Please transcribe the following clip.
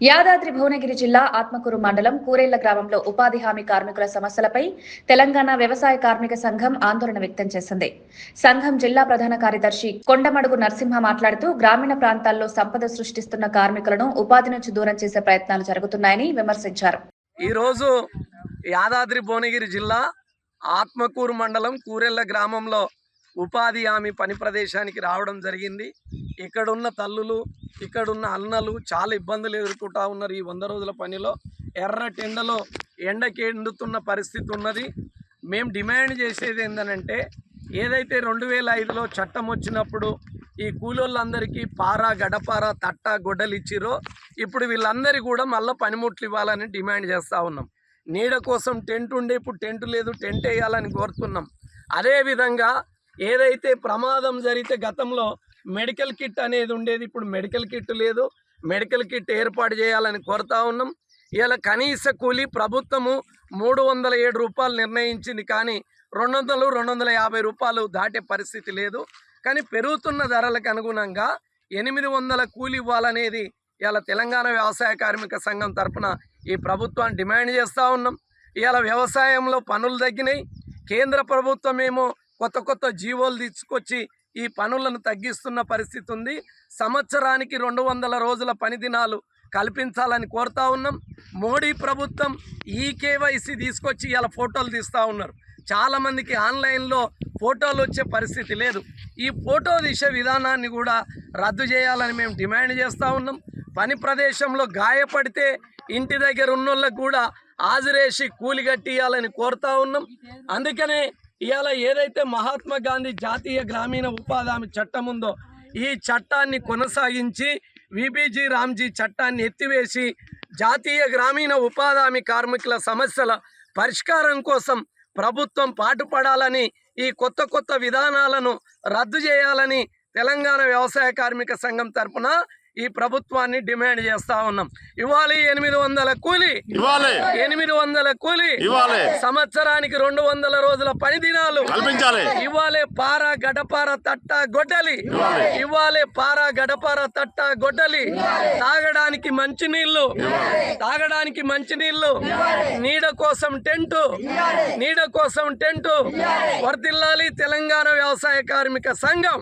యాదాద్రి భువనగిరి జిల్లా ఆత్మకూరు మండలం కూరేళ్ల గ్రామంలో ఉపాధి హామీ కార్మికుల సమస్యలపై తెలంగాణ వ్యవసాయ కార్మిక సంఘం ఆందోళన వ్యక్తం చేసింది. సంఘం జిల్లా ప్రధాన కార్యదర్శి కొండమడుగు నరసింహ మాట్లాడుతూ గ్రామీణ ప్రాంతాల్లో సంపద సృష్టిస్తున్న కార్మికులను ఉపాధి నుంచి దూరం చేసే ప్రయత్నాలు జరుగుతున్నాయని విమర్శించారు. ఈ రోజు యాదాద్రి భువనగిరి జిల్లా ఆత్మకూరు మండలం కూరేళ్ల గ్రామంలో ఉపాధి హామీ పని ప్రదేశానికి రావడం జరిగింది. ఇక్కడున్న తల్లులు, ఇక్కడున్న అన్నలు చాలా ఇబ్బందులు ఎదుర్కొంటూ ఉన్నారు. ఈ 100 రోజుల పనిలో ఎర్రటెండలో ఎండకి ఎండుతున్న పరిస్థితి ఉన్నది. మేము డిమాండ్ చేసేది ఏంటంటే, ఏదైతే 2005లో చట్టం వచ్చినప్పుడు ఈ కూలోళ్ళందరికీ పార, గడపార, తట్ట, గొడ్డలు ఇచ్చిరో ఇప్పుడు వీళ్ళందరి కూడా మళ్ళీ పనిముట్లు ఇవ్వాలని డిమాండ్ చేస్తూ ఉన్నాం. నీడ కోసం టెంట్ ఉండే, ఇప్పుడు టెంట్ లేదు, టెంట్ వేయాలని కోరుతున్నాం. అదేవిధంగా ఏదైతే ప్రమాదం జరిగితే గతంలో మెడికల్ కిట్ అనేది ఉండేది, ఇప్పుడు మెడికల్ కిట్ లేదు. మెడికల్ కిట్ ఏర్పాటు చేయాలని కోరుతా ఉన్నాం. ఇలా కనీస కూలీ ప్రభుత్వము 307 రూపాయలు నిర్ణయించింది, కానీ 200, 250 రూపాయలు దాటే పరిస్థితి లేదు. కానీ పెరుగుతున్న ధరలకు అనుగుణంగా 800 కూలీ ఇవ్వాలనేది ఇలా తెలంగాణ వ్యవసాయ కార్మిక సంఘం తరఫున ఈ ప్రభుత్వాన్ని డిమాండ్ చేస్తూ ఉన్నాం. ఇలా వ్యవసాయంలో పనులు తగ్గినాయి. కేంద్ర ప్రభుత్వం ఏమో కొత్త జీవోలు తీసుకొచ్చి ఈ పనులను తగ్గిస్తున్న పరిస్థితి ఉంది. సంవత్సరానికి 200 రోజుల పని దినాలు కల్పించాలని కోరుతా ఉన్నాం. మోడీ ప్రభుత్వం ఈ కేవైసీ తీసుకొచ్చి ఇలా ఫోటోలు తీస్తూ ఉన్నారు. చాలామందికి ఆన్లైన్లో ఫోటోలు వచ్చే పరిస్థితి లేదు. ఈ ఫోటో తీసే విధానాన్ని కూడా రద్దు చేయాలని మేము డిమాండ్ చేస్తూ ఉన్నాం. పని ప్రదేశంలో గాయపడితే ఇంటి దగ్గర ఉన్నోళ్ళకు కూడా హాజరేసి కూలి కట్టియాలని కోరుతా ఉన్నాం. అందుకనే ఇవాళ ఏదైతే మహాత్మా గాంధీ జాతీయ గ్రామీణ ఉపాధి హామీ చట్టం ఉందో ఈ చట్టాన్ని కొనసాగించి విబిజి రామ్జీ చట్టాన్ని ఎత్తివేసి జాతీయ గ్రామీణ ఉపాధి హామీ కార్మికుల సమస్యల పరిష్కారం కోసం ప్రభుత్వం పాటుపడాలని, ఈ కొత్త విధానాలను రద్దు చేయాలని తెలంగాణ వ్యవసాయ కార్మిక సంఘం తరఫున ఈ ప్రభుత్వాన్ని డిమాండ్ చేస్తా ఉన్నాం. ఇవ్వాలి 800 కూలీ, 800 కూలీ, సంవత్సరానికి 200 రోజుల పని దినాలు ఇవ్వాలి. పార, గడపార, తట్ట, గొడ్డలి ఇవ్వాలి. పార, గడపార, తట్ట, గొడ్డలి. తాగడానికి మంచినీళ్ళు, నీడ కోసం టెంటు వర్ధిల్లాలి తెలంగాణ వ్యవసాయ కార్మిక సంఘం.